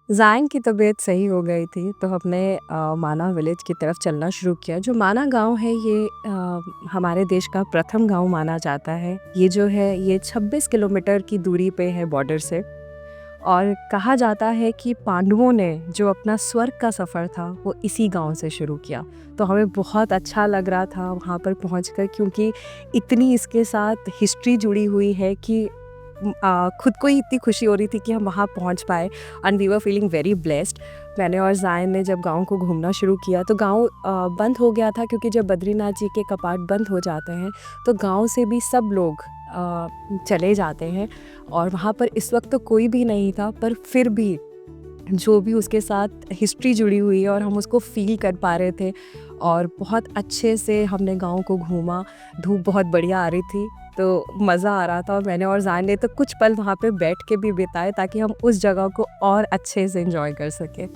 Zion की तबीयत सही हो गई थी, तो हमने माना विलेज की तरफ चलना शुरू किया। जो माना गाँव है ये हमारे देश का प्रथम गाँव माना जाता है। ये जो है ये 26 किलोमीटर की दूरी पे है बॉर्डर से और कहा जाता है कि पांडवों ने जो अपना स्वर्ग का सफ़र था वो इसी गाँव से शुरू किया। तो हमें बहुत अच्छा लग रहा था वहाँ पर पहुँचकर क्योंकि इतनी इसके साथ हिस्ट्री जुड़ी हुई है कि खुद को ही इतनी खुशी हो रही थी कि हम वहाँ पहुँच पाए and we were feeling very blessed. मैंने और ज़ायन ने जब गाँव को घूमना शुरू किया तो गाँव बंद हो गया था क्योंकि जब बद्रीनाथ जी के कपाट बंद हो जाते हैं तो गाँव से भी सब लोग चले जाते हैं और वहाँ पर इस वक्त तो कोई भी नहीं था, पर फिर भी जो भी उसके साथ हिस्ट्री जुड़ी हुई है और हम उसको फ़ील कर पा रहे थे और बहुत अच्छे से हमने गाँव को घूमा। धूप बहुत बढ़िया आ रही थी, तो मज़ा आ रहा था और मैंने और ज़ान ने तो कुछ पल वहाँ पे बैठ के भी बिताए ताकि हम उस जगह को और अच्छे से एंजॉय कर सकें।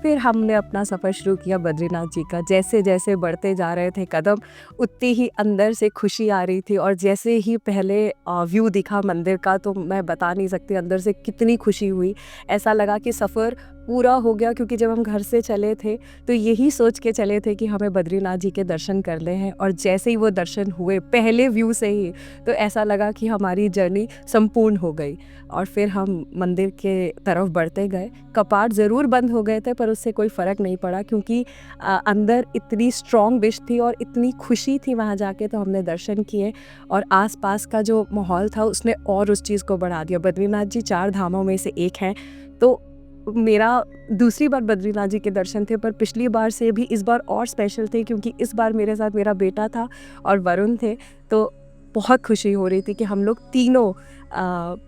फिर हमने अपना सफ़र शुरू किया बद्रीनाथ जी का। जैसे-जैसे बढ़ते जा रहे थे कदम, उतनी ही अंदर से खुशी आ रही थी और जैसे ही पहले व्यू दिखा मंदिर का तो मैं बता नहीं सकती अंदर से कितनी खुशी हुई। ऐसा लगा कि सफ़र पूरा हो गया क्योंकि जब हम घर से चले थे तो यही सोच के चले थे कि हमें बद्रीनाथ जी के दर्शन करने हैं और जैसे ही वो दर्शन हुए पहले व्यू से ही, तो ऐसा लगा कि हमारी जर्नी संपूर्ण हो गई और फिर हम मंदिर के तरफ बढ़ते गए। कपाट ज़रूर बंद हो गए थे पर उससे कोई फ़र्क नहीं पड़ा क्योंकि अंदर इतनी स्ट्रॉन्ग विश थी और इतनी खुशी थी वहाँ जाके, तो हमने दर्शन किए और आस-पास का जो माहौल था उसने और उस चीज़ को बढ़ा दिया। बद्रीनाथ जी 4 धामों में से एक हैं, तो मेरा दूसरी बार बद्रीनाथ जी के दर्शन थे, पर पिछली बार से भी इस बार और स्पेशल थे क्योंकि इस बार मेरे साथ मेरा बेटा था और वरुण थे। तो बहुत खुशी हो रही थी कि हम लोग तीनों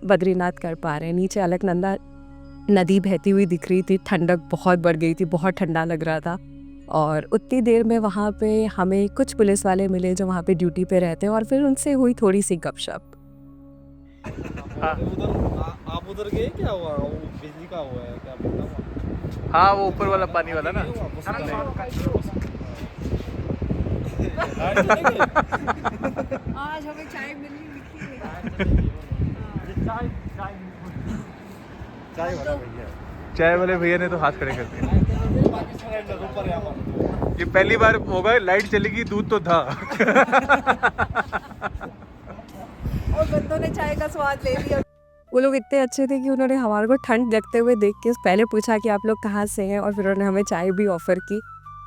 बद्रीनाथ कर पा रहे हैं। नीचे अलकनंदा नदी बहती हुई दिख रही थी, ठंडक बहुत बढ़ गई थी, बहुत ठंडा लग रहा था और उतनी देर में वहाँ पे हमें कुछ पुलिस वाले मिले जो वहाँ पे ड्यूटी पे रहते हैं और फिर उनसे हुई थोड़ी-सी गपशप। हाँ आप उधर गए, क्या हुआ? वो बिजली का हुआ है क्या बोलता हूँ? हाँ, वो ऊपर वाला पानी वाला ना। आज हमें चाय मिली मीठी। चाय वाला भैया चाय वाले भैया ने तो हाथ खड़े कर दिए। ऊपर है हमारा। ये पहली बार होगा लाइट चलेगी, दूध तो था। और बंदों ने चाय का स्वाद ले लिया। वो लोग इतने अच्छे थे कि उन्होंने हमारे को ठंड लगते हुए देख के पहले पूछा कि आप लोग कहाँ से हैं और फिर उन्होंने हमें चाय भी ऑफ़र की।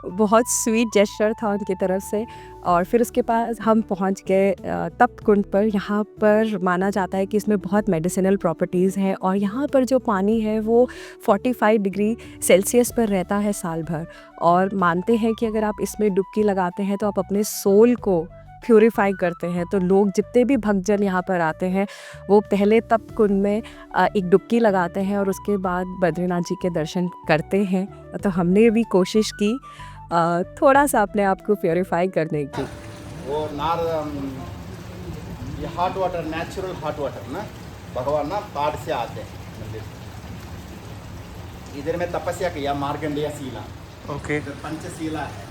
बहुत स्वीट जेस्चर था उनकी तरफ से और फिर उसके पास हम पहुँच गए तप्त कुंड पर। यहाँ पर माना जाता है कि इसमें बहुत मेडिसिनल प्रॉपर्टीज़ हैं और यहाँ पर जो पानी है वो 45 डिग्री सेल्सियस पर रहता है साल भर और मानते हैं कि अगर आप इसमें डुबकी लगाते हैं तो आप अपने सोल को प्यूरिफाई करते हैं। तो लोग जितने भी भक्तजन यहाँ पर आते हैं वो पहले तप्त कुंड में एक डुबकी लगाते हैं और उसके बाद बद्रीनाथ जी के दर्शन करते हैं। तो हमने भी कोशिश की थोड़ा सा अपने आप को प्योरीफाई करने की। वो ये hot water, natural hot water ना, भगवान ना पहाड़ से आते हैं मंदिर। इधर में तपस्या किया मार्कंडेय शिला। ओके। इधर पंचशिला है,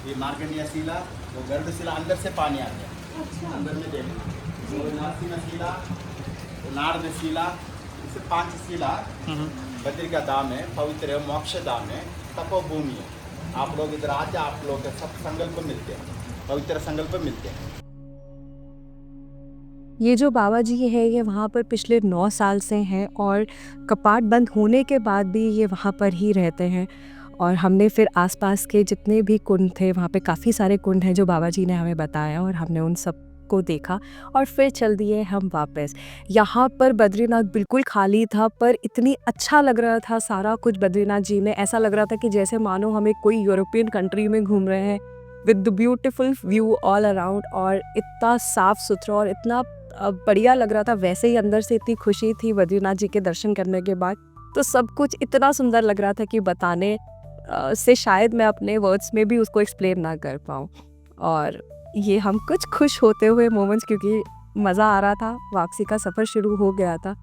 ये मार्कंडेय शिला, वो गर्भशिला, अंदर से पानी आता है। अंदर में देखना, वो नासिना शिला, वो नारद शिला, इसे 5 शिला बद्री का धाम है, पवित्र है, मोक्ष धाम है, तपोभूमि है। आप लोग इधर आते, आप लोग के सब संकल्प मिलते हैं, पवित्र संकल्प मिलते हैं। ये जो बाबा जी हैं ये वहाँ पर पिछले 9 साल से हैं और कपाट बंद होने के बाद भी ये वहाँ पर ही रहते हैं और हमने फिर आसपास के जितने भी कुंड थे, वहाँ पे काफ़ी सारे कुंड हैं जो बाबा जी ने हमें बताया और हमने उन सब को देखा और फिर चल दिए हम वापस। यहाँ पर बद्रीनाथ बिल्कुल खाली था पर इतनी अच्छा लग रहा था सारा कुछ बद्रीनाथ जी में, ऐसा लग रहा था कि जैसे मानो हमें कोई यूरोपियन कंट्री में घूम रहे हैं with the beautiful view all around और इतना साफ़ सुथरा और इतना बढ़िया लग रहा था। वैसे ही अंदर से इतनी खुशी थी बद्रीनाथ जी के दर्शन करने के बाद, तो सब कुछ इतना सुंदर लग रहा था कि बताने से शायद मैं अपने वर्ड्स में भी उसको एक्सप्लेन ना कर पाऊँ। और ये हम कुछ खुश होते हुए मोमेंट्स क्योंकि मज़ा आ रहा था, वापसी का सफ़र शुरू हो गया था,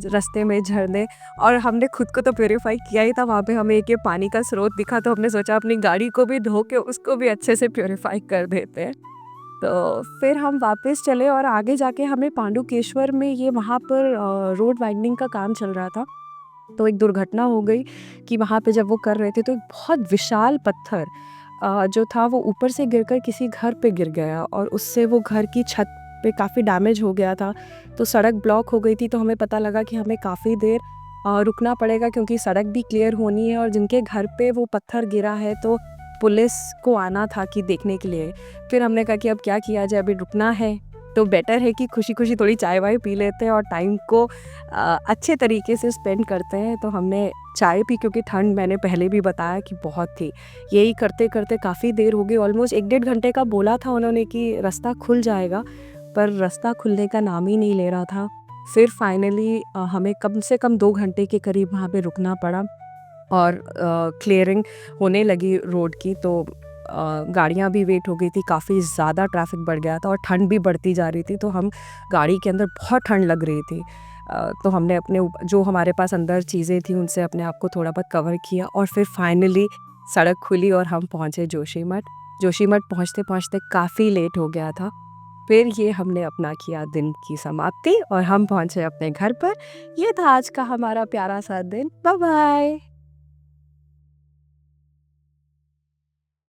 रास्ते में झरने और हमने खुद को तो प्योरीफाई किया ही था। वहाँ पे हमें एक ये पानी का स्रोत दिखा तो हमने सोचा अपनी गाड़ी को भी धो के उसको भी अच्छे से प्योरीफाई कर देते हैं। तो फिर हम वापस चले और आगे जाके हमें पांडुकेश्वर में ये वहाँ पर रोड वाइडनिंग का काम चल रहा था तो एक दुर्घटना हो गई कि वहाँ पे जब वो कर रहे थे तो एक बहुत विशाल पत्थर जो था वो ऊपर से गिरकर किसी घर पे गिर गया और उससे वो घर की छत पे काफ़ी डैमेज हो गया था। तो सड़क ब्लॉक हो गई थी, तो हमें पता लगा कि हमें काफ़ी देर रुकना पड़ेगा क्योंकि सड़क भी क्लियर होनी है और जिनके घर पे वो पत्थर गिरा है तो पुलिस को आना था कि देखने के लिए। फिर हमने कहा कि अब क्या किया जाए, अभी रुकना है तो बेटर है कि खुशी-खुशी थोड़ी चाय-वाय पी लेते हैं और टाइम को अच्छे तरीके से स्पेंड करते हैं। तो हमने चाय पी क्योंकि ठंड मैंने पहले भी बताया कि बहुत थी। यही करते-करते काफ़ी देर हो गई, ऑलमोस्ट 1 डेढ़ घंटे का बोला था उन्होंने कि रास्ता खुल जाएगा, पर रास्ता खुलने का नाम ही नहीं ले रहा था। फिर फाइनली हमें कम से कम 2 घंटे के करीब वहाँ पे रुकना पड़ा और क्लियरिंग होने लगी रोड की, तो गाड़ियाँ भी वेट हो गई थी, काफ़ी ज़्यादा ट्रैफिक बढ़ गया था और ठंड भी बढ़ती जा रही थी, तो हम गाड़ी के अंदर बहुत ठंड लग रही थी। तो हमने अपने जो हमारे पास अंदर चीज़ें थी उनसे अपने आप को थोड़ा बहुत कवर किया और फिर फाइनली सड़क खुली और हम पहुँचे जोशीमठ। जोशीमठ पहुँचते-पहुँचते काफ़ी लेट हो गया था। फिर ये हमने अपना किया दिन की समाप्ति और हम पहुँचे अपने घर पर। ये था आज का हमारा प्यारा सा दिन। Bye bye.